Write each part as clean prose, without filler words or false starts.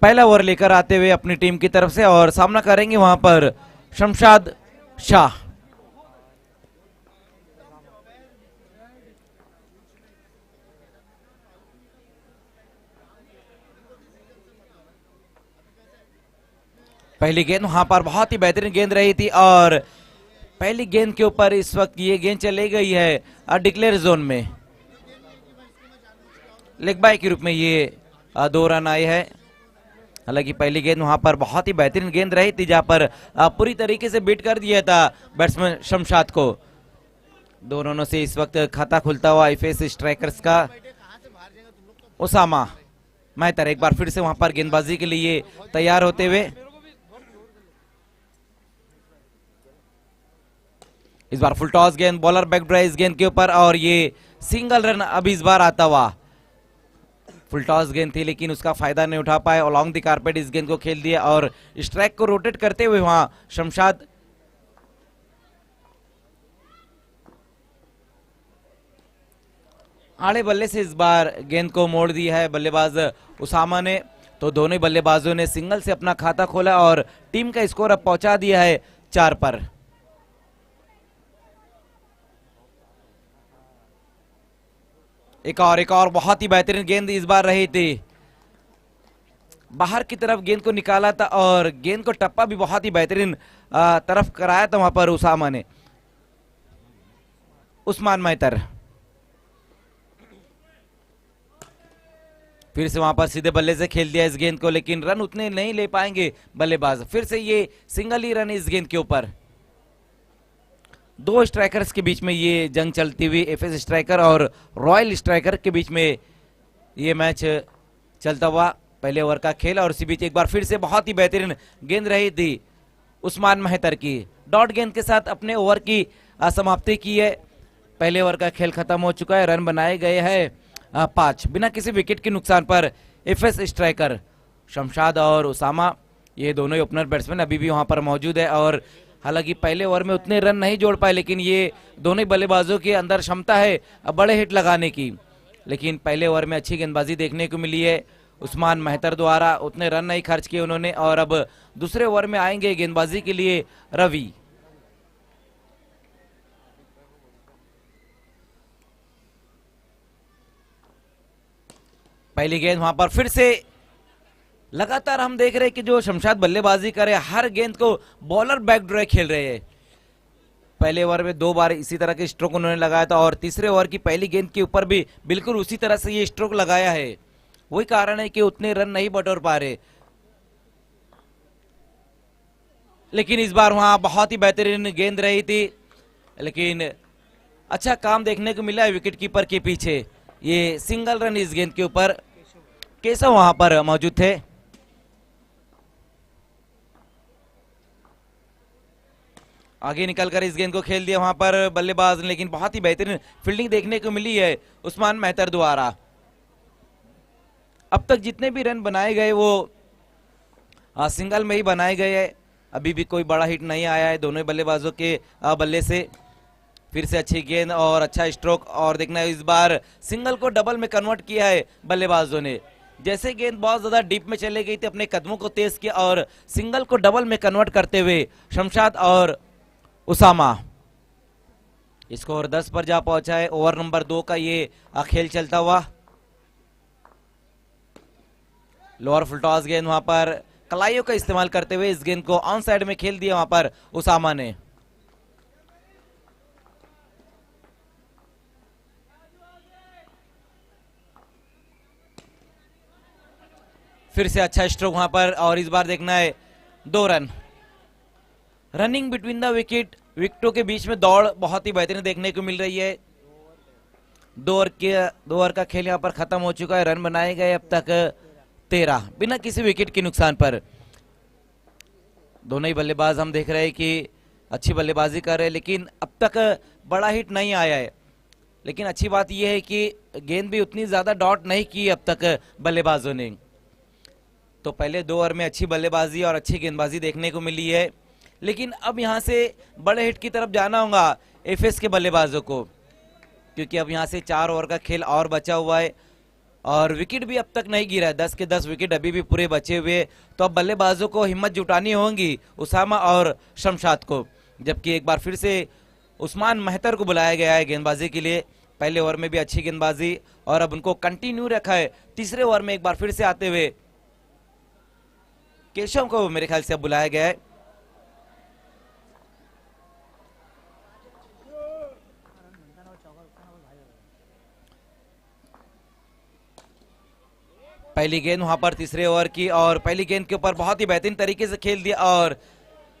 पहला ओवर लेकर आते हुए अपनी टीम की तरफ से और सामना करेंगे वहां पर शमशाद शाह। पहली गेंद वहां पर बहुत ही बेहतरीन गेंद रही थी और पहली गेंद के ऊपर इस वक्त ये गेंद चली गई है डिक्लेयर जोन में। लेग बाय के रूप में ये 2 रन आए हैं। हालांकि पहली गेंद वहां पर बहुत ही बेहतरीन गेंद रही थी जहां पर पूरी तरीके से बीट कर दिया था बैट्समैन शमशाद को। 2 रनों से इस वक्त खाता खुलता हुआ एफएस स्ट्राइकर्स का उसामा मेहतर एक बार फिर से वहां पर गेंदबाजी के लिए तैयार होते हुए। इस बार फुल टॉस गेंद, बॉलर बैक ड्राइव इस गेंद के ऊपर और ये सिंगल रन अभी इस बार आता हुआ। फुल टॉस गेंद थी लेकिन उसका फायदा नहीं उठा पाए। अलॉन्ग द कारपेट इस गेंद को खेल दिया और स्ट्राइक को रोटेट करते हुए वहां शमशाद आड़े बल्ले से इस बार गेंद को मोड़ दिया है बल्लेबाज उसामा ने। तो दोनों ही बल्लेबाजों ने सिंगल से अपना खाता खोला और टीम का स्कोर अब पहुंचा दिया है 4 पर। एक और बहुत ही बेहतरीन गेंद इस बार रही थी। बाहर की तरफ गेंद को निकाला था और गेंद को टप्पा भी बहुत ही बेहतरीन तरफ कराया था वहां पर उसामा ने। उस्मान मेहतर फिर से वहां पर सीधे बल्ले से खेल दिया इस गेंद को लेकिन रन उतने नहीं ले पाएंगे बल्लेबाज। फिर से ये सिंगल ही रन इस गेंद के ऊपर। 2 स्ट्राइकर्स के बीच में ये जंग चलती हुई एफएस स्ट्राइकर और रॉयल स्ट्राइकर के बीच में ये मैच चलता हुआ पहले ओवर का खेल। और इसी बीच एक बार फिर से बहुत ही बेहतरीन गेंद रही थी उस्मान मेहतर की। डॉट गेंद के साथ अपने ओवर की समाप्ति की है। पहले ओवर का खेल खत्म हो चुका है। रन बनाए गए हैं 5 बिना किसी विकेट के नुकसान पर। एफएस स्ट्राइकर शमशाद और उसामा ये दोनों ही ओपनर बैट्समैन अभी भी वहां पर मौजूद है और हालांकि पहले ओवर में उतने रन नहीं जोड़ पाए लेकिन ये दोनों ही बल्लेबाजों के अंदर क्षमता है बड़े हिट लगाने की। लेकिन पहले ओवर में अच्छी गेंदबाजी देखने को मिली है उस्मान मेहतर द्वारा। उतने रन नहीं खर्च किए उन्होंने और अब दूसरे ओवर में आएंगे गेंदबाजी के लिए रवि। पहली गेंद वहां पर फिर से लगातार हम देख रहे हैं कि जो शमशाद बल्लेबाजी करे हर गेंद को बॉलर बैक ड्राइव खेल रहे हैं। पहले ओवर में 2 बार इसी तरह के स्ट्रोक उन्होंने लगाया था और तीसरे ओवर की पहली गेंद के ऊपर भी बिल्कुल उसी तरह से ये स्ट्रोक लगाया है। वही कारण है कि उतने रन नहीं बटोर पा रहे। लेकिन इस बार वहां बहुत ही बेहतरीन गेंद रही थी लेकिन अच्छा काम देखने को मिला है विकेट कीपर के पीछे। ये सिंगल रन इस गेंद के ऊपर केशव वहां पर मौजूद थे। आगे निकलकर इस गेंद को खेल दिया वहां पर बल्लेबाज ने लेकिन बहुत ही बेहतरीन फील्डिंग देखने को मिली है उस्मान मेहतर द्वारा। अब तक जितने भी रन बनाए गए वो सिंगल में ही बनाए गए हैं। अभी भी कोई बड़ा हिट नहीं आया है दोनों बल्लेबाजों के बल्ले से। फिर से अच्छी गेंद और अच्छा स्ट्रोक और देखना इस बार सिंगल को डबल में कन्वर्ट किया है बल्लेबाजों ने। जैसे गेंद बहुत ज्यादा डीप में चले गई थी अपने कदमों को तेज किया और सिंगल को डबल में कन्वर्ट करते हुए शमशाद और उसामा स्कोर 10 पर जा पहुंचा है। ओवर नंबर 2 का ये खेल चलता हुआ। लोअर फुल टॉस गेंद वहां पर कलाइयों का इस्तेमाल करते हुए इस गेंद को ऑन साइड में खेल दिया वहां पर उसामा ने। फिर से अच्छा स्ट्रोक वहां पर और इस बार देखना है 2 रन। रनिंग बिटवीन द विकेटों के बीच में दौड़ बहुत ही बेहतरीन देखने को मिल रही है। 2 ओवर का खेल यहां पर खत्म हो चुका है। रन बनाए गए अब तक 13 बिना किसी विकेट के नुकसान पर। दोनों ही बल्लेबाज हम देख रहे हैं कि अच्छी बल्लेबाजी कर रहे हैं लेकिन अब तक बड़ा हिट नहीं आया है। लेकिन अच्छी बात यह है कि गेंद भी उतनी ज्यादा डॉट नहीं की अब तक बल्लेबाजों ने। तो पहले 2 ओवर में अच्छी बल्लेबाजी और अच्छी गेंदबाजी देखने को मिली है लेकिन अब यहां से बड़े हिट की तरफ जाना होगा एफएस के बल्लेबाजों को क्योंकि अब यहां से 4 ओवर का खेल और बचा हुआ है। और विकेट भी अब तक नहीं गिरा है, 10 के 10 विकेट अभी भी पूरे बचे हुए। तो अब बल्लेबाजों को हिम्मत जुटानी होगी, उसामा और शमशाद को। जबकि एक बार फिर से उस्मान मेहतर को बुलाया गया है गेंदबाजी के लिए। पहले ओवर में भी अच्छी गेंदबाजी और अब उनको कंटिन्यू रखा है। तीसरे ओवर में एक बार फिर से आते हुए केशव को मेरे ख्याल से अब बुलाया गया है। पहली गेंद वहां पर तीसरे ओवर की, और पहली गेंद के ऊपर बहुत ही बेहतरीन तरीके से खेल दिया और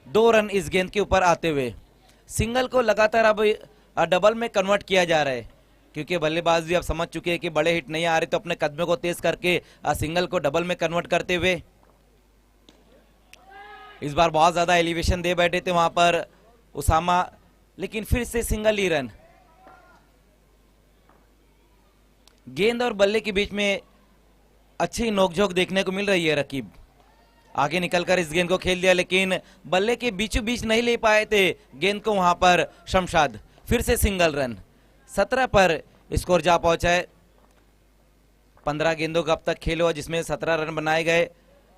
2 रन इस गेंद के ऊपर आते हुए। सिंगल को लगातार अब डबल में कन्वर्ट किया जा रहा है, क्योंकि बल्लेबाज भी अब समझ चुके हैं कि बड़े हिट नहीं आ रहे, तो अपने कदमों को तेज करके सिंगल को डबल में कन्वर्ट करते हुए इस बार बहुत ज्यादा एलिवेशन दे बैठे थे वहां पर उसामा, लेकिन फिर से सिंगल ही रन। गेंद और बल्ले के बीच में अच्छी नोकझोंक देखने को मिल रही है। रकीब आगे निकलकर इस गेंद को खेल दिया, लेकिन बल्ले के बीचों बीच नहीं ले पाए थे गेंद को वहां पर शमशाद। फिर से सिंगल रन, 17 पर स्कोर जा पहुंचा है। 15 गेंदों का अब तक खेल हुआ जिसमें 17 रन बनाए गए,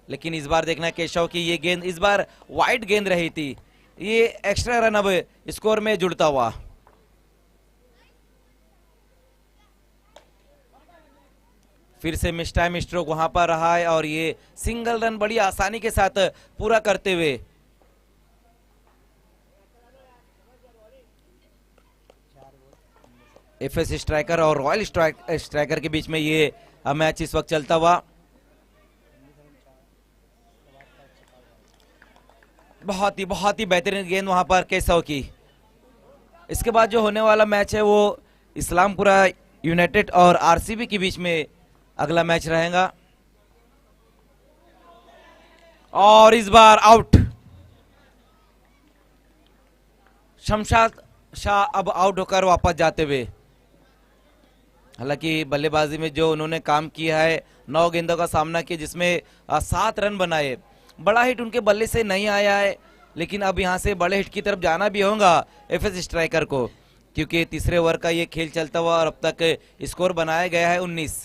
लेकिन इस बार देखना केशव की ये गेंद इस बार वाइड गेंद रही थी, ये एक्स्ट्रा रन अब स्कोर में जुड़ता हुआ। फिर से मिस टाइम स्ट्रोक वहां पर रहा है और ये सिंगल रन बड़ी आसानी के साथ पूरा करते हुए एफएस स्ट्राइकर और रॉयल स्ट्राइकर के बीच में ये मैच इस वक्त चलता हुआ। बहुत ही बेहतरीन गेंद वहां पर केशव की। इसके बाद जो होने वाला मैच है वो इस्लामपुरा यूनाइटेड और आरसीबी के बीच में अगला मैच रहेगा, और इस बार आउट। शमशाद शाह अब आउट होकर वापस जाते हुए। हालांकि बल्लेबाजी में जो उन्होंने काम किया है, 9 गेंदों का सामना किया जिसमें 7 रन बनाए, बड़ा हिट उनके बल्ले से नहीं आया है, लेकिन अब यहां से बड़े हिट की तरफ जाना भी होगा एफएस स्ट्राइकर को, क्योंकि तीसरे ओवर का ये खेल चलता हुआ और अब तक स्कोर बनाया गया है 19।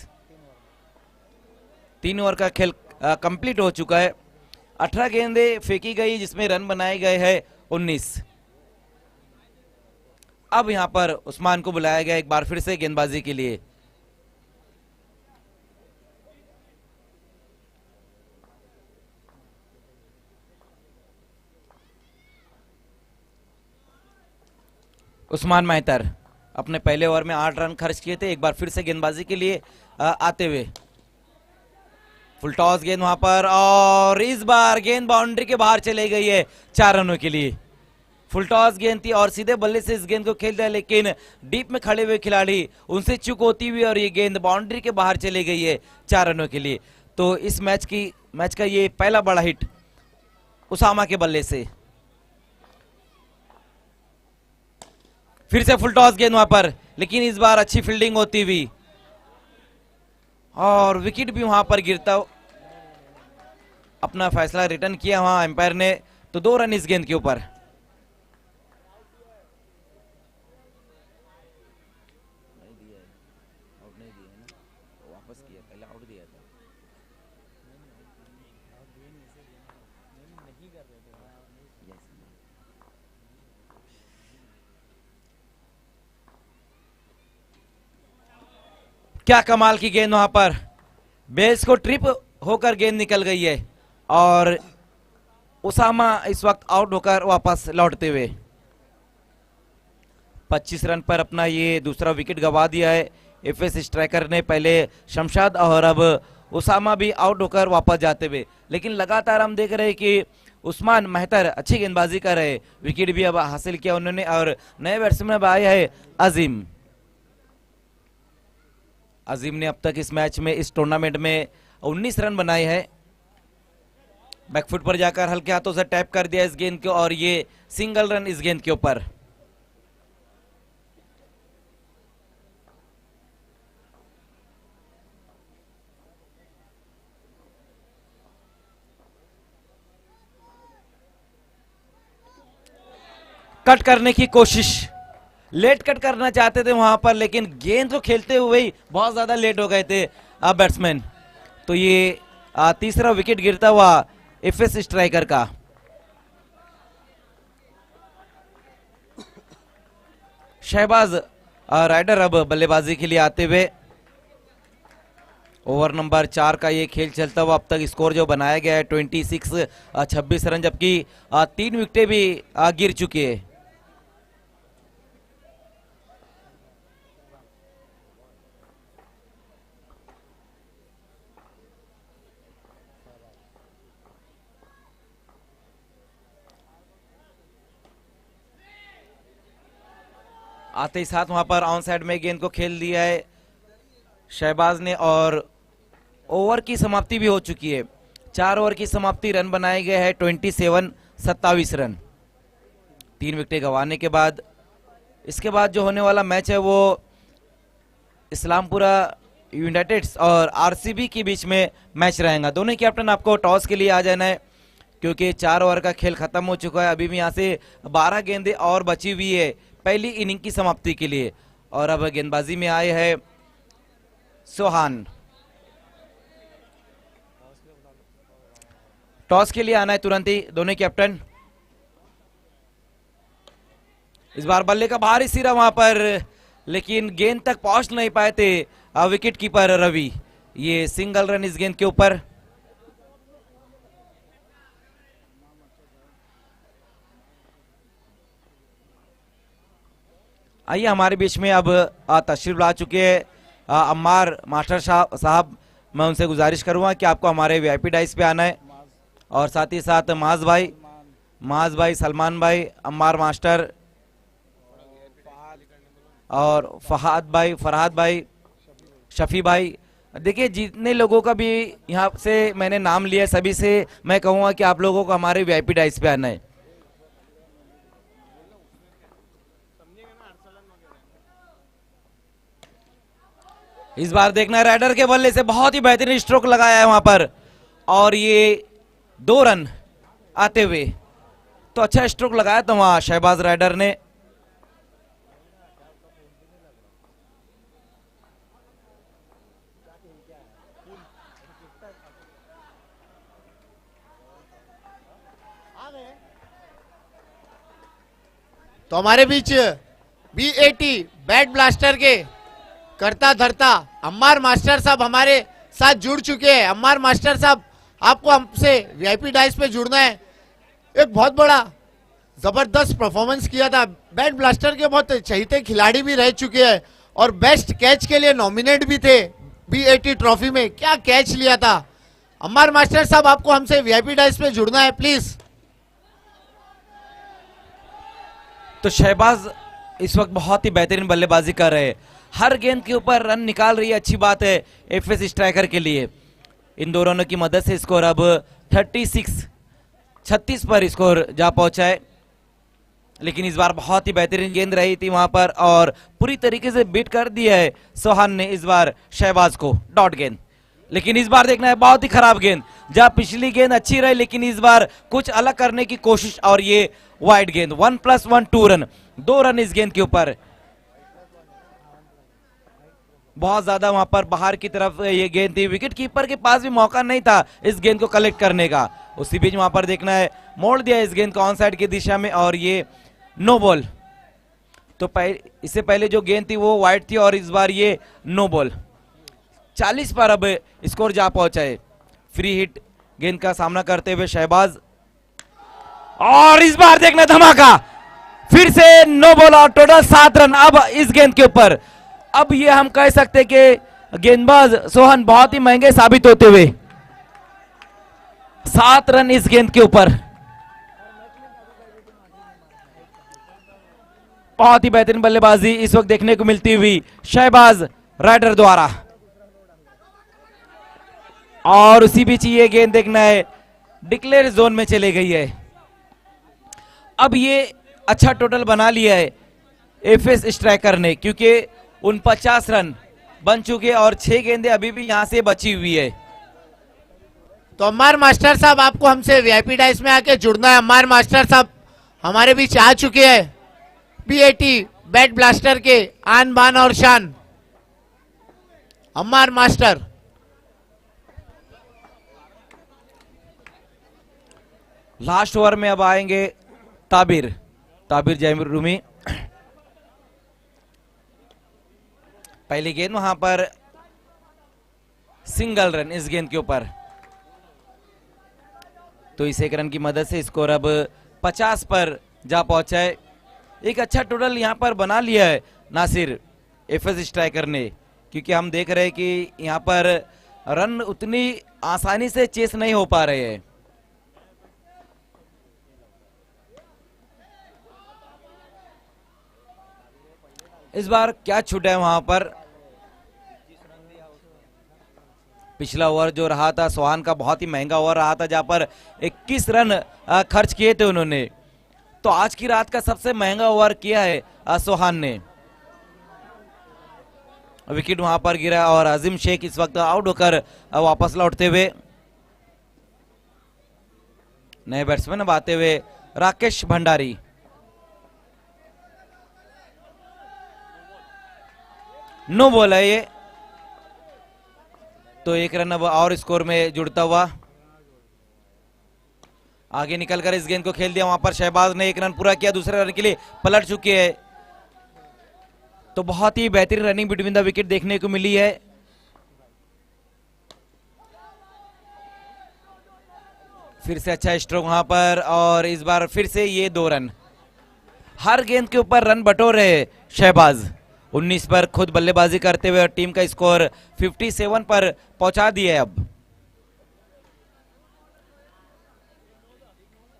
3 ओवर का खेल कंप्लीट हो चुका है। 18 गेंदें फेंकी गई जिसमें रन बनाए गए हैं 19। अब यहां पर उस्मान को बुलाया गया एक बार फिर से गेंदबाजी के लिए। उस्मान मेहतर अपने पहले ओवर में 8 रन खर्च किए थे, एक बार फिर से गेंदबाजी के लिए आते हुए। फुल टॉस गेंद वहां पर, और इस बार गेंद बाउंड्री के बाहर चले गई है 4 रनों के लिए। फुल टॉस गेंद थी और सीधे बल्ले से इस गेंद को खेल दिया, लेकिन डीप में खड़े हुए खिलाड़ी उनसे चूक होती हुई और ये गेंद बाउंड्री के बाहर चली गई है 4 रनों के लिए। तो इस मैच का ये पहला बड़ा हिट उसामा के बल्ले से। फिर से फुल टॉस गेंद वहां पर, लेकिन इस बार अच्छी फील्डिंग होती हुई और विकेट भी वहां पर गिरता। अपना फैसला रिटर्न किया वहां एम्पायर ने, तो 2 रन इस गेंद के ऊपर। क्या कमाल की गेंद वहां पर, बेस को ट्रिप होकर गेंद निकल गई है और उसामा इस वक्त आउट होकर वापस लौटते हुए। 25 रन पर अपना ये दूसरा विकेट गंवा दिया है एफएस स्ट्राइकर ने, पहले शमशाद और अब उसामा भी आउट होकर वापस जाते हुए। लेकिन लगातार हम देख रहे हैं कि उस्मान मेहतर अच्छी गेंदबाजी कर रहे, विकेट भी अब हासिल किया उन्होंने, और नए बैट्समैन अब आए हैं अजीम ने अब तक इस मैच में इस टूर्नामेंट में 19 रन बनाए हैं। बैकफुट पर जाकर हल्के हाथों से टैप कर दिया इस गेंद को और ये सिंगल रन इस गेंद के ऊपर। कट करने की कोशिश, लेट कट करना चाहते थे वहां पर, लेकिन गेंद को खेलते हुए ही बहुत ज्यादा लेट हो गए थे बैट्समैन। तो ये तीसरा विकेट गिरता हुआ एफएस स्ट्राइकर का। शहबाज राइडर अब बल्लेबाजी के लिए आते हुए। ओवर नंबर 4 का ये खेल चलता हुआ। अब तक स्कोर जो बनाया गया है 26 रन, जबकि 3 विकेटें भी गिर चुकी है। आते ही साथ वहां पर ऑन साइड में गेंद को खेल दिया है शहबाज ने, और ओवर की समाप्ति भी हो चुकी है। 4 ओवर की समाप्ति, रन बनाए गए हैं 27 रन 3 विकेटें गंवाने के बाद। इसके बाद जो होने वाला मैच है वो इस्लामपुरा यूनाइटेड और आरसीबी के बीच में मैच रहेगा। दोनों कैप्टन आपको टॉस के लिए आ जाना है, क्योंकि 4 ओवर का खेल खत्म हो चुका है। अभी भी यहाँ से 12 गेंदें और बची हुई है पहली इनिंग की समाप्ति के लिए। और अब गेंदबाजी में आए हैं सोहान। टॉस के लिए आना है तुरंत ही दोनों कैप्टन। इस बार बल्ले का भारी सिरा वहां पर, लेकिन गेंद तक पहुंच नहीं पाए थे विकेट कीपर रवि। ये सिंगल रन इस गेंद के ऊपर। आइए हमारे बीच में अब तशरीफ ला चुके हैं अम्मार मास्टर साहब। मैं उनसे गुजारिश करूंगा कि आपको हमारे वीआईपी डाइस पे आना है, और साथ ही साथ माज भाई, सलमान भाई, अम्मार मास्टर और फरहाद भाई, शफी भाई। देखिए जितने लोगों का भी यहाँ से मैंने नाम लिया, सभी से मैं कहूँगा कि आप लोगों को हमारे वीआईपी डाइस पे आना है। इस बार देखना है राइडर के बल्ले से बहुत ही बेहतरीन स्ट्रोक लगाया है वहां पर, और ये 2 रन आते हुए। तो अच्छा स्ट्रोक लगाया था वहां शहबाज राइडर ने। तो हमारे बीच BAT बैट ब्लास्टर के करता धरता अम्मार मास्टर साहब हमारे साथ जुड़ चुके हैं। अम्मार मास्टर साहब, आपको हमसे वीआईपी डाइस पे जुड़ना है। एक बहुत बड़ा जबरदस्त परफॉर्मेंस किया था, बैट ब्लास्टर के बहुत चहेते खिलाड़ी भी रह चुके हैं और बेस्ट कैच के लिए नॉमिनेट भी थे BAT ट्रॉफी में। क्या कैच लिया था अम्मार मास्टर साहब, आपको हमसे वीआईपी डाइस पे जुड़ना है प्लीज। तो शहबाज इस वक्त बहुत ही बेहतरीन बल्लेबाजी कर रहे हैं, हर गेंद के ऊपर रन निकाल रही है। अच्छी बात है एफएस स्ट्राइकर के लिए। इन दो रनों की मदद से स्कोर अब 36 पर स्कोर जा पहुंचा है। लेकिन इस बार बहुत ही बेहतरीन गेंद रही थी वहां पर, और पूरी तरीके से बीट कर दिया है सोहान ने इस बार शहबाज को। डॉट गेंद, लेकिन इस बार देखना है बहुत ही खराब गेंद। जहां पिछली गेंद अच्छी रही, लेकिन इस बार कुछ अलग करने की कोशिश, और ये वाइड गेंद। 1+1 2 रन, 2 रन इस गेंद के ऊपर। बहुत ज्यादा वहां पर बाहर की तरफ ये गेंद थी, विकेट कीपर के पास भी मौका नहीं था इस गेंद को कलेक्ट करने का। उसी बीच वहां पर देखना है मोड़ दिया इस गेंद को ऑन साइड की दिशा में, और ये नो बॉल। तो इससे पहले जो गेंद थी वो वाइड थी, और इस बार ये नो बॉल। 40 पर अब स्कोर जा पहुंचा है। फ्री हिट गेंद का सामना करते हुए शहबाज, और इस बार देखना धमाका, फिर से नो बॉल और टोटल 7 रन अब इस गेंद के ऊपर। अब ये हम कह सकते कि गेंदबाज सोहन बहुत ही महंगे साबित होते हुए। 7 रन इस गेंद के ऊपर। बहुत ही बेहतरीन बल्लेबाजी इस वक्त देखने को मिलती हुई शहबाज राइडर द्वारा। और उसी बीच ये गेंद देखना है डिक्लेयर जोन में चली गई है। अब ये अच्छा टोटल बना लिया है एफएस स्ट्राइकर ने, क्योंकि 49 रन बन चुके और 6 गेंदें अभी भी यहां से बची हुई है। तो अम्मार मास्टर साहब, आपको हमसे वीआईपी डाइस में आके जुड़ना है। अम्मार मास्टर साहब हमारे बीच आ चुके हैं, BAT बैट ब्लास्टर के आन बान और शान अम्मार मास्टर। लास्ट ओवर में अब आएंगे ताबिर ताबिर जयमीर रूमी। पहली गेंद वहां पर सिंगल रन इस गेंद के ऊपर, तो इस एक रन की मदद से स्कोर अब 50 पर जा पहुंचा है। एक अच्छा टोटल यहां पर बना लिया है नासिर एफएस स्ट्राइकर ने, क्योंकि हम देख रहे हैं कि यहां पर रन उतनी आसानी से चेस नहीं हो पा रहे हैं। इस बार क्या छूटा है वहां पर, पिछला ओवर जो रहा था सोहान का बहुत ही महंगा ओवर रहा था, जहां पर 21 रन खर्च किए थे उन्होंने, तो आज की रात का सबसे महंगा ओवर किया है सोहान ने। विकेट वहां पर गिरा और अजीम शेख इस वक्त आउट होकर वापस लौटते हुए, नए बैट्समैन अब आते हुए राकेश भंडारी। नो बॉल है ये, तो एक रन अब और स्कोर में जुड़ता हुआ आगे निकलकर इस गेंद को खेल दिया। वहां पर शहबाज ने एक रन पूरा किया, दूसरे रन के लिए पलट चुके हैं, तो बहुत ही बेहतरीन रनिंग बिटवीन द विकेट देखने को मिली है। फिर से अच्छा स्ट्रोक वहां पर, और इस बार फिर से ये 2 रन। हर गेंद के ऊपर रन बटोर रहे शहबाज, 19 पर खुद बल्लेबाजी करते हुए, और टीम का स्कोर 57 पर पहुंचा दिया है। अब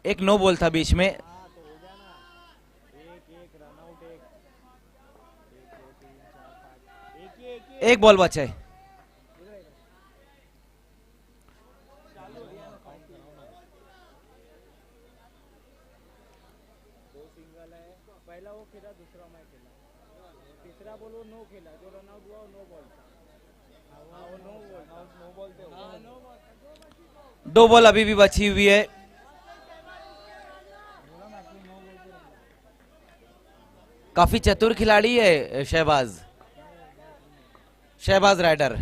एक नो बॉल था बीच में, एक बॉल बचा है। पहला वो खेला, दूसरा मैं खेला, तीसरा बॉल वो नो खेला, जो रन आउट हुआ वो नो बॉल था। वो नो बॉल थे। 2 बॉल अभी भी बची हुई है। काफी चतुर खिलाड़ी है शहबाज राइडर।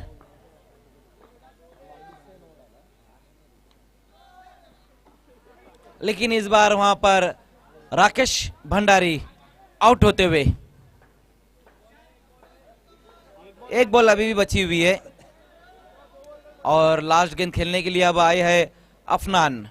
लेकिन इस बार वहां पर राकेश भंडारी आउट होते हुए, एक बॉल अभी भी बची हुई है, और लास्ट गेंद खेलने के लिए अब आए हैं अफनान।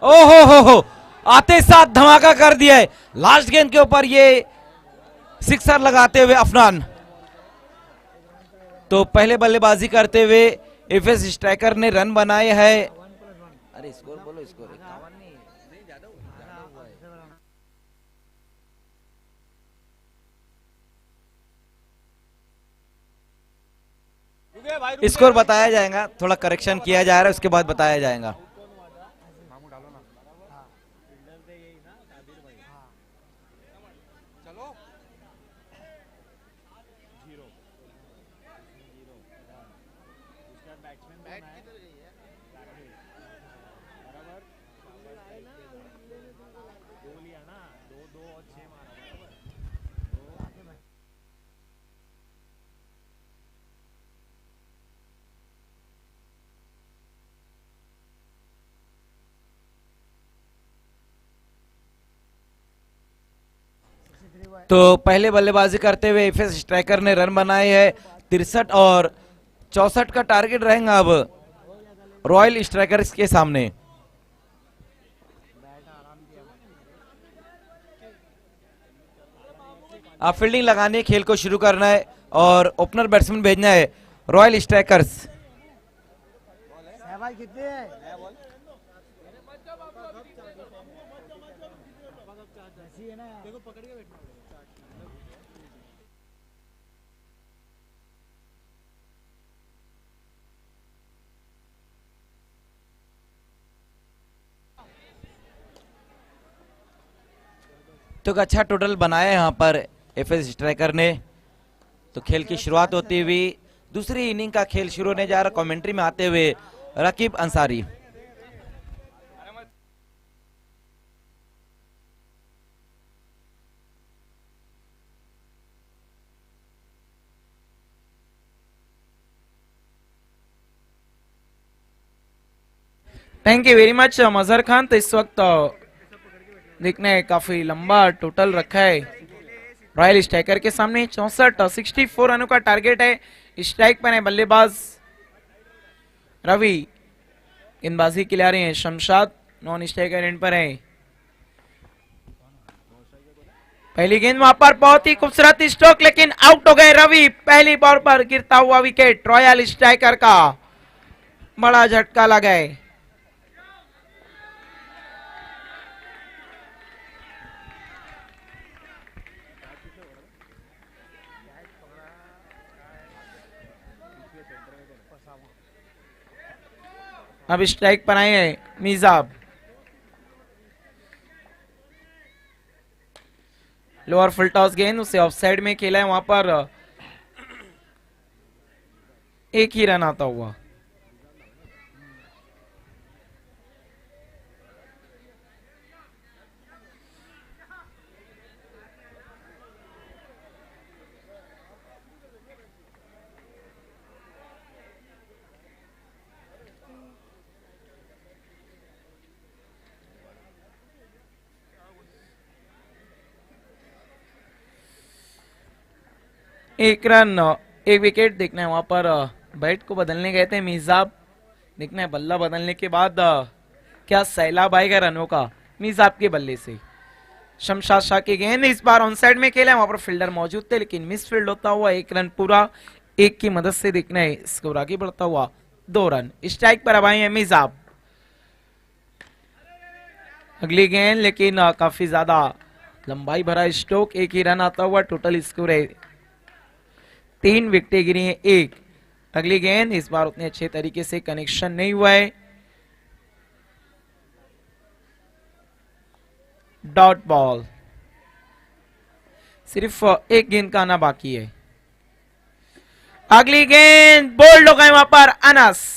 ओहो हो, आते साथ धमाका कर दिया है लास्ट गेंद के ऊपर, ये सिक्सर लगाते हुए अफनान। तो पहले बल्लेबाजी करते हुए एफएस स्ट्राइकर ने रन बनाए हैं। अरे स्कोर बोलो, स्कोर 51 नहीं, ज्यादा हुआ है। स्कोर बताया जाएगा, थोड़ा करेक्शन किया जा रहा है, उसके बाद बताया जाएगा। तो पहले बल्लेबाजी करते हुए एफएस स्ट्राइकर ने रन बनाए हैं 63, और 64 का टारगेट रहेगा अब रॉयल स्ट्राइकर्स के सामने। अब फील्डिंग लगाने खेल को शुरू करना है, और ओपनर बैट्समैन भेजना है रॉयल स्ट्राइकर्स। तो एक अच्छा टोटल बनाया है यहाँ पर एफएस स्ट्राइकर ने। तो खेल की शुरुआत होती हुई दूसरी इनिंग का खेल शुरू होने जा रहा, कमेंट्री में आते हुए Raqib Ansari. Thank you very much Mazhar Khan. तो इस वक्त देखने काफी लंबा टोटल रखा है रॉयल स्ट्राइकर के सामने। 64 रनों का टारगेट है। स्ट्राइक पर है बल्लेबाज रवि, गेंदबाजी के लिए आ रहे हैं शमशाद, नॉन स्ट्राइकर एंड पर है। पहली गेंद वहां पर बहुत ही खूबसूरत स्ट्रोक, लेकिन आउट हो गए रवि। पहली बॉल पर गिरता हुआ विकेट रॉयल स्ट्राइकर का, बड़ा झटका लगा है। अब स्ट्राइक पर आए हैं मिजाब। लोअर फुल टॉस गेंद, उसे ऑफसाइड में खेला है। वहां पर एक ही रन आता हुआ। एक रन एक विकेट। देखना है वहां पर बैट को बदलने गए थे मिजाब। देखना है बल्ला बदलने के बाद क्या सैलाब आएगा रनों का मिजाब के बल्ले से। शमशाद शाह की गेंद इस बार ऑन साइड में खेला है। वहां पर फील्डर मौजूद थे लेकिन मिस फील्ड होता हुआ एक रन पूरा। एक की मदद से देखना है स्कोर आगे बढ़ता हुआ 2 रन। स्ट्राइक पर अब आए हैं मिजाब। अगली गेंद लेकिन काफी ज्यादा लंबाई भरा स्ट्रोक, एक ही रन आता हुआ। टोटल स्कोर है 3 विकेटें गिरी हैं 1। अगली गेंद इस बार उतने अच्छे तरीके से कनेक्शन नहीं हुआ है। डॉट बॉल, सिर्फ एक गेंद का आना बाकी है। अगली गेंद बोल्ड हो गए वहां पर अनस।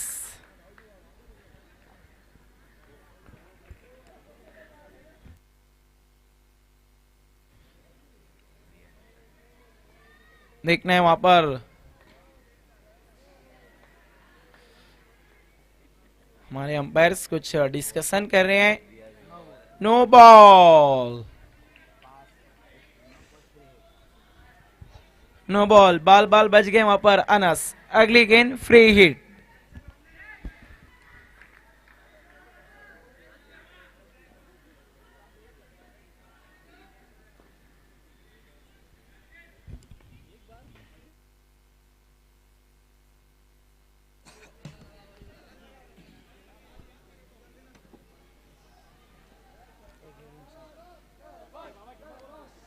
देखना है वहां पर हमारे अंपायर्स कुछ डिस्कशन कर रहे हैं। नो बॉल, नो बॉल, बाल बाल बच गए वहां पर अनस। अगली गेंद फ्री हिट।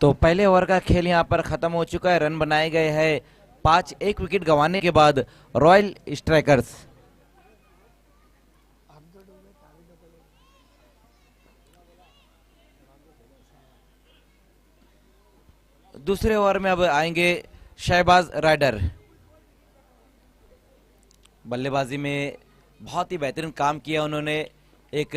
तो पहले ओवर का खेल यहाँ पर खत्म हो चुका है। रन बनाए गए हैं 5। एक विकेट गंवाने के बाद रॉयल स्ट्राइकर्स दूसरे ओवर में अब आएंगे शहबाज राइडर। बल्लेबाजी में बहुत ही बेहतरीन काम किया उन्होंने, एक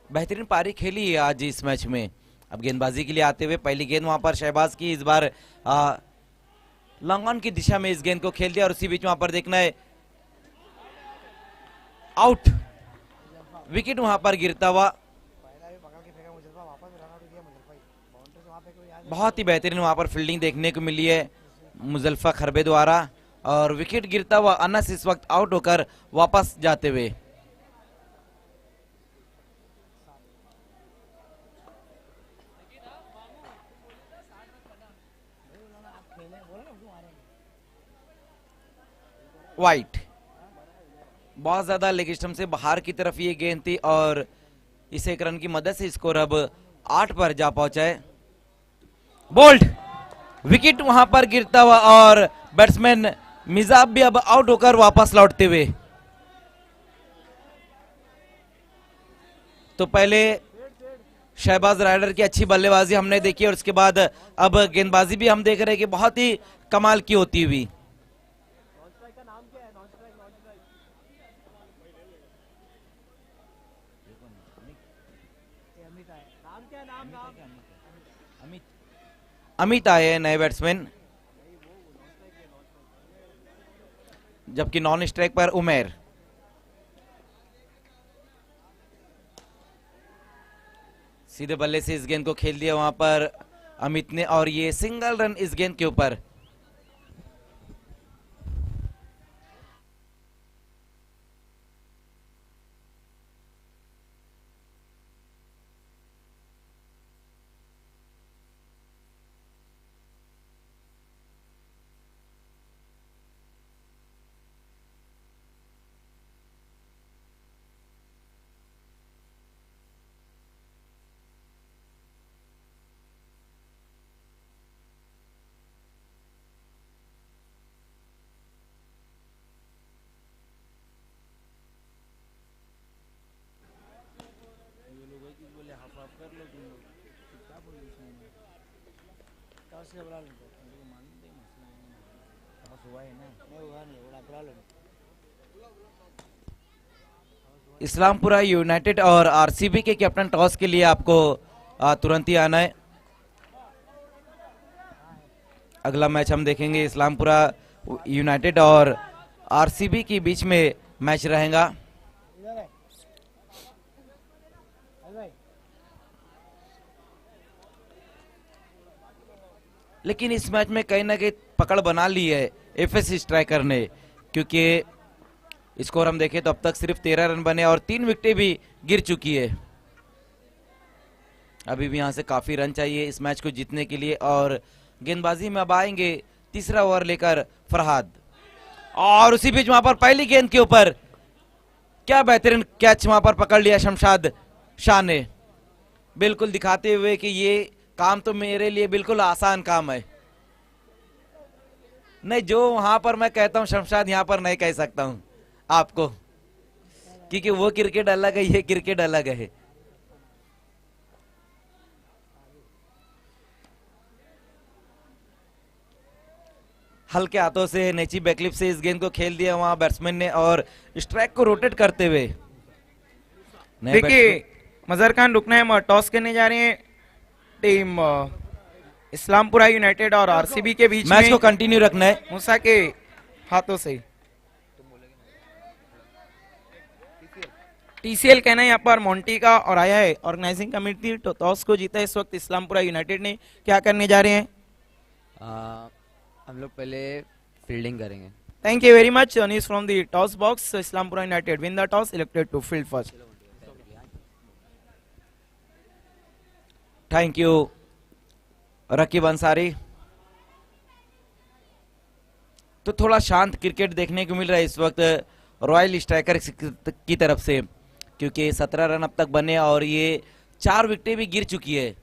बेहतरीन पारी खेली है आज इस मैच में। अब गेंदबाजी के लिए आते हुए पहली गेंद वहां पर शहबाज की, इस बार लॉन्ग ऑन की दिशा में इस गेंद को खेल दिया और उसी बीच वहां पर देखना है आउट। विकेट वहां पर गिरता हुआ, बहुत ही बेहतरीन वहां पर फील्डिंग देखने को मिली है मुजल्फा खरबे द्वारा और विकेट गिरता हुआ अनस इस वक्त आउट होकर वापस जाते हुए। वाइट, बहुत ज्यादा लेग स्टंप से बाहर की तरफ ये गेंद थी और इस एक रन की मदद से स्कोर अब 8 पर जा पहुंचा है। बोल्ड, विकेट वहां पर गिरता हुआ और बैट्समैन मिजाब भी अब आउट होकर वापस लौटते हुए। तो पहले शहबाज राइडर की अच्छी बल्लेबाजी हमने देखी और उसके बाद अब गेंदबाजी भी हम देख रहे हैं कि बहुत ही कमाल की होती हुई। अमित आए हैं नए बैट्समैन, जबकि नॉन स्ट्राइक पर उमेर। सीधे बल्ले से इस गेंद को खेल दिया वहां पर अमित ने और ये सिंगल रन इस गेंद के ऊपर। टॉस से बुला लेंगे नहीं हुआ नहीं बुला लेंगे। इस्लामपुरा यूनाइटेड और आरसीबी के कैप्टन टॉस के लिए आपको तुरंत ही आना है। अगला मैच हम देखेंगे इस्लामपुरा यूनाइटेड और आरसीबी के बीच में मैच रहेगा। इधर है भाई। लेकिन इस मैच में कहीं ना कहीं पकड़ बना ली है एफएस स्ट्राइकर ने, क्योंकि स्कोर हम देखें तो अब तक सिर्फ 13 रन बने और 3 विकेटें भी गिर चुकी है। अभी भी यहां से काफी रन चाहिए इस मैच को जीतने के लिए। और गेंदबाजी में अब आएंगे तीसरा ओवर लेकर फरहाद, और उसी बीच वहां पर पहली गेंद के ऊपर क्या बेहतरीन कैच वहां पर पकड़ लिया शमशाद शाह ने, बिल्कुल दिखाते हुए कि ये काम तो मेरे लिए बिल्कुल आसान काम है। नहीं, जो वहां पर मैं कहता हूं शमशाद यहां पर नहीं कह सकता हूं आपको, क्योंकि वो क्रिकेट अलग है, ये क्रिकेट अलग है। हल्के हाथों से नेची बैकलिप से इस गेंद को खेल दिया वहां बैट्समैन ने और स्ट्राइक को रोटेट करते हुए। देखिए मजहर खान रुकना है, टॉस करने जा रहे हैं टीम इस्लामपुरा यूनाइटेड और आरसीबी के बीच मैच में। को कंटिन्यू रखना है मूसा के हाथों से। टीसीएल कहना है यहाँ पर मोंटी का और आया है ऑर्गेनाइजिंग कमेटी। तो टॉस को जीता इस वक्त इस्लामपुरा यूनाइटेड ने। क्या करने जा रहे हैं? हम लोग पहले फील्डिंग करेंगे। Thank you very much. News from the toss box. Islampura United win the toss, elected to field first. Thank you Raqib Ansari. तो थोड़ा शांत क्रिकेट देखने को मिल रहा है इस वक्त रॉयल स्ट्राइकर की तरफ से, क्योंकि 17 रन अब तक बने और ये 4 विकेटें भी गिर चुकी है।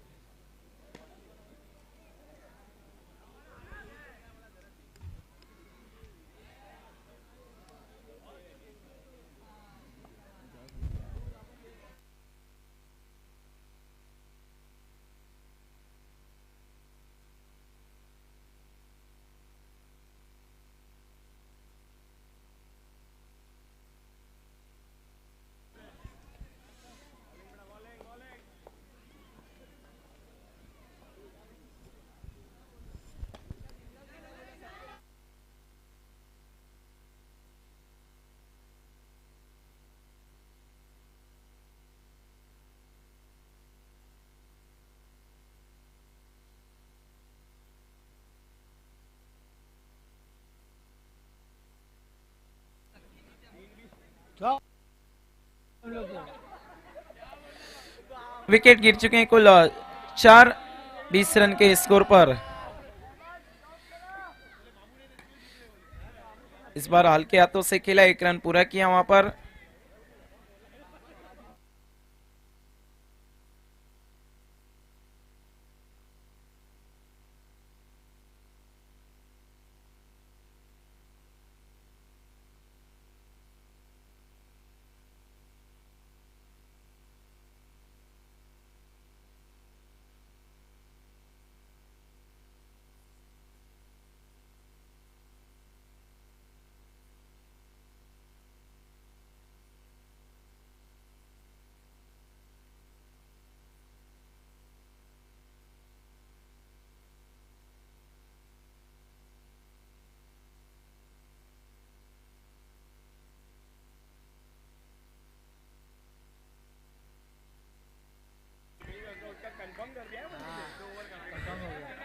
विकेट गिर चुके हैं कुल 4 20 रन के स्कोर पर। इस बार हल्के हाथों से खेला, 1 रन पूरा किया वहां पर।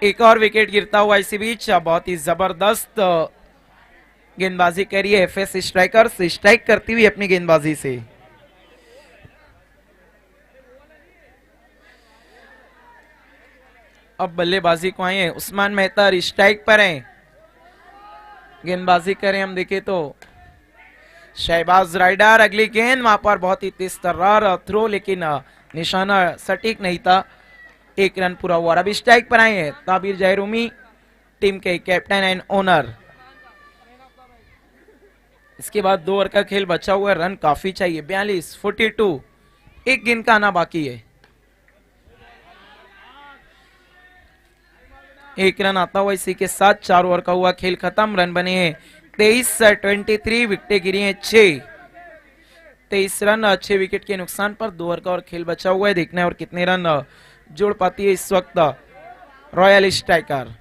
एक और विकेट गिरता हुआ इसी बीच। बहुत ही जबरदस्त गेंदबाजी करी है एफएस स्ट्राइकर्स, स्ट्राइक करती हुई अपनी गेंदबाजी से। अब बल्लेबाजी को आए हैं उस्मान मेहतर, स्ट्राइक पर हैं, गेंदबाजी करें हम देखें तो शहबाज राइडर, अगली गेंद वहां पर बहुत ही तेज तर्रार थ्रो, लेकिन निशाना सटीक नहीं था। 1 रन पूरा हुआ। अभी स्ट्राइक पर आए हैं ताबिर जहरूमी, टीम के कैप्टन एंड ओनर। इसके बाद 2 ओवर का खेल बचा हुआ है, रन काफी चाहिए, 42 42, 1 गेंद का आना बाकी है। 1 रन आता हुआ इसी के साथ 4 ओवर का हुआ खेल खत्म। रन बने हैं 23-23, विकेटें गिरी हैं 6, 23 रन 6 विकेट के नुकसान पर। 2 ओवर का और खेल बचा हुआ है, देखना है और कितने रन जोड़ पाती है इस वक्त रॉयल स्ट्राइकर।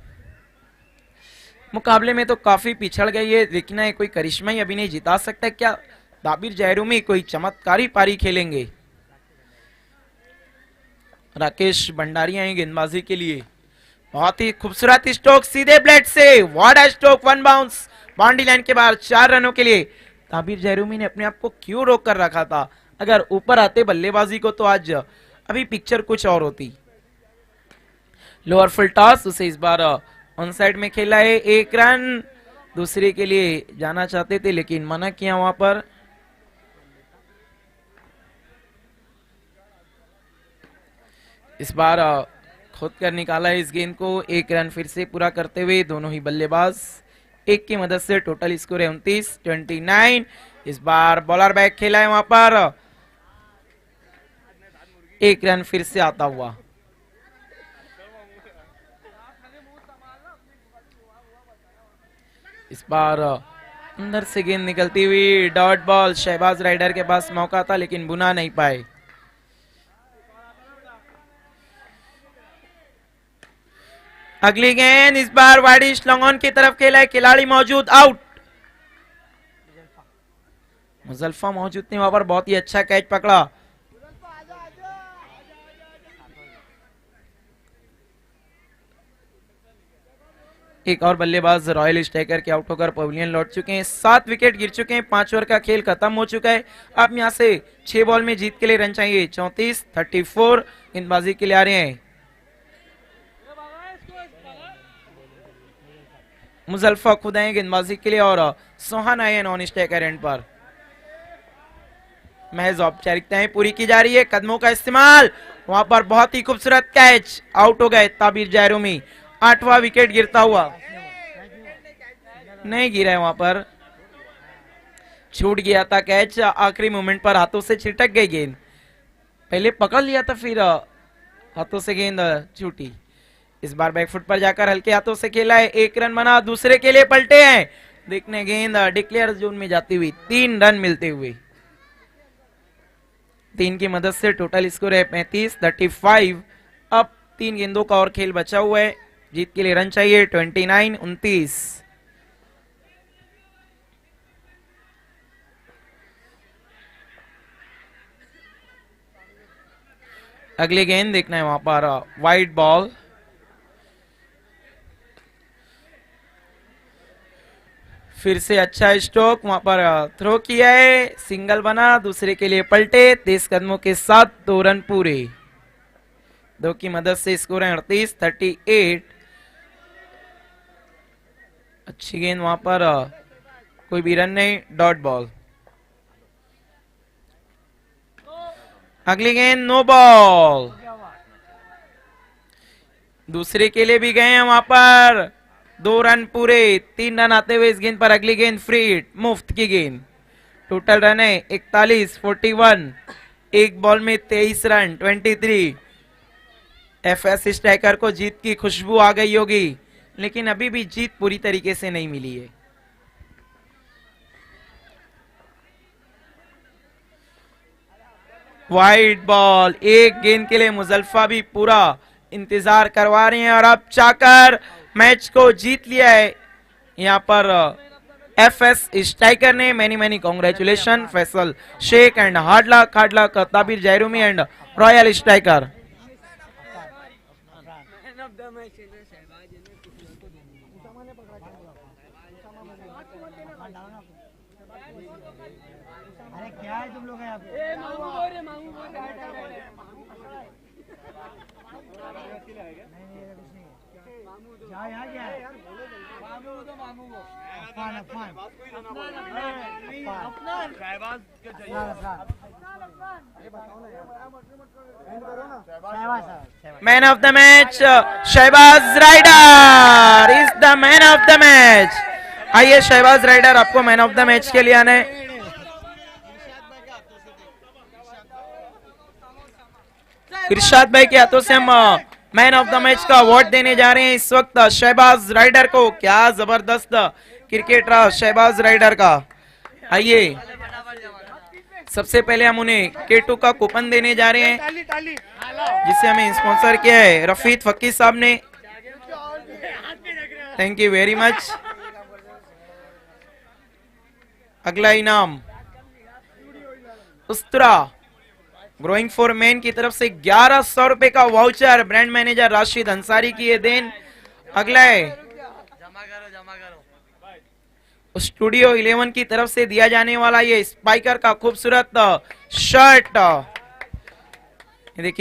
मुकाबले में तो काफी पिछड़ गई है, देखना है कोई करिश्मा ही अभी नहीं जिता सकता है क्या। ताबिर जहरूमी कोई चमत्कारी पारी खेलेंगे। राकेश भंडारी आए गेंदबाजी के लिए, बहुत ही खूबसूरत स्ट्रोक सीधे ब्लेड से, what a stroke, 1 bounce boundary line के बाहर 4 रनों के लिए। ताबिर जहरूमी ने अपने आप को क्यों रोक कर रखा था, अगर ऊपर आते बल्लेबाजी को तो आज अभी पिक्चर कुछ और होती। लोअर फुल टॉस, उसे इस बार ऑन साइड में खेला है, 1 रन दूसरे के लिए जाना चाहते थे लेकिन मना किया वहां पर। इस बार खुद कर निकाला है इस गेंद को, 1 रन फिर से पूरा करते हुए दोनों ही बल्लेबाज, 1 की मदद से टोटल स्कोर है 29-29। इस बार बॉलर बैक खेला है वहां पर, 1 रन फिर से आता हुआ। इस बार अंदर से गेंद निकलती हुई, डॉट बॉल, शहबाज राइडर के पास मौका था लेकिन बुना नहीं पाए। अगली गेंद इस बार वाइडिश लॉन्ग ऑन की तरफ खेला है, खिलाड़ी मौजूद, आउट। मुजल्फा मौजूद थे वहां पर, बहुत ही अच्छा कैच पकड़ा। एक और बल्लेबाज रॉयल स्ट्राइकर के आउट होकर पवेलियन लौट चुके हैं। 7 विकेट गिर चुके हैं, 5 ओवर का खेल खत्म हो चुका है। अब यहां से 6 बॉल में जीत के लिए रन चाहिए, 34-34 गेंदबाजी के लिए आ रहे हैं। मुजल्फा खुद आए गेंदबाजी के लिए और सोहान आए नॉन स्ट्राइकर एंड पर। महज औपचारिकताएं पूरी की जा रही है, कदमों का इस्तेमाल, वहां पर बहुत ही खूबसूरत कैच, आउट हो गए ताबिर जहरूमी। 8वां विकेट गिरता हुआ, नहीं गिरा है वहां पर, छूट गया था कैच, आखिरी मोमेंट पर हाथों से छिटक गई गेंद, पहले पकड़ लिया था फिर हाथों से गेंद छूटी। इस बार बैकफुट पर जाकर हल्के हाथों से खेला है, 1 रन बना, दूसरे के लिए पलटे हैं, देखने गेंद डिक्लेयर जोन में जाती हुई 3 रन मिलते हुए। 3 की मदद से टोटल स्कोर है 35-35। अब 3 गेंदों का और खेल बचा हुआ है, जीत के लिए रन चाहिए 29-29। अगली गेंद देखना है वहां पर, वाइड बॉल, फिर से अच्छा स्ट्रोक, वहां पर थ्रो किया है, सिंगल बना, दूसरे के लिए पलटे, तेज कदमों के साथ 2 रन पूरे। 2 की मदद से स्कोर है 38-38। अच्छी गेंद वहां पर, कोई भी रन नहीं, डॉट बॉल। अगली गेंद नो बॉल, दूसरे के लिए भी गए हैं वहां पर, 2 रन पूरे, 3 रन आते हुए इस गेंद पर। अगली गेंद फ्री हिट, मुफ्त की गेंद, टोटल रन है 41-41, 1 बॉल में 23 रन, 23। एफएस स्ट्राइकर को जीत की खुशबू आ गई होगी, लेकिन अभी भी जीत पूरी तरीके से नहीं मिली है। वाइड बॉल, 1 गेंद के लिए मुजल्फा भी पूरा इंतजार करवा रहे हैं और अब चाकर मैच को जीत लिया है यहां पर एफएस स्ट्राइकर ने। Many congratulation Faisal Shaikh and hard luck Tabir Zahrumi and royal striker. अरे क्या है तुम लोग यहाँ पे? क्या यहाँ क्या है? Afan Afan man of the match Shahbaz Rider is the man of the match. आइए शहबाज राइडर, आपको मैन ऑफ द मैच के लिए आने। इरशाद भाई के हाथों से हम मैन ऑफ द मैच का अवार्ड देने जा रहे हैं इस वक्त शहबाज राइडर को। क्या जबरदस्त क्रिकेट रहा शहबाज राइडर का। आइए सबसे पहले हम उन्हें K2 का कूपन देने जा रहे हैं जिसे हमें स्पॉन्सर किया है रफीद फकीर साहब ने। Thank you very much. अगला इनाम उस्तरा ग्रोइंग फॉर मैन की तरफ से 1100 रुपए का voucher brand manager Rashid Ansari की ये देन। अगला है स्टूडियो 11 की तरफ से दिया जाने वाला ये स्पाइकर का खूबसूरत शर्ट। देखिए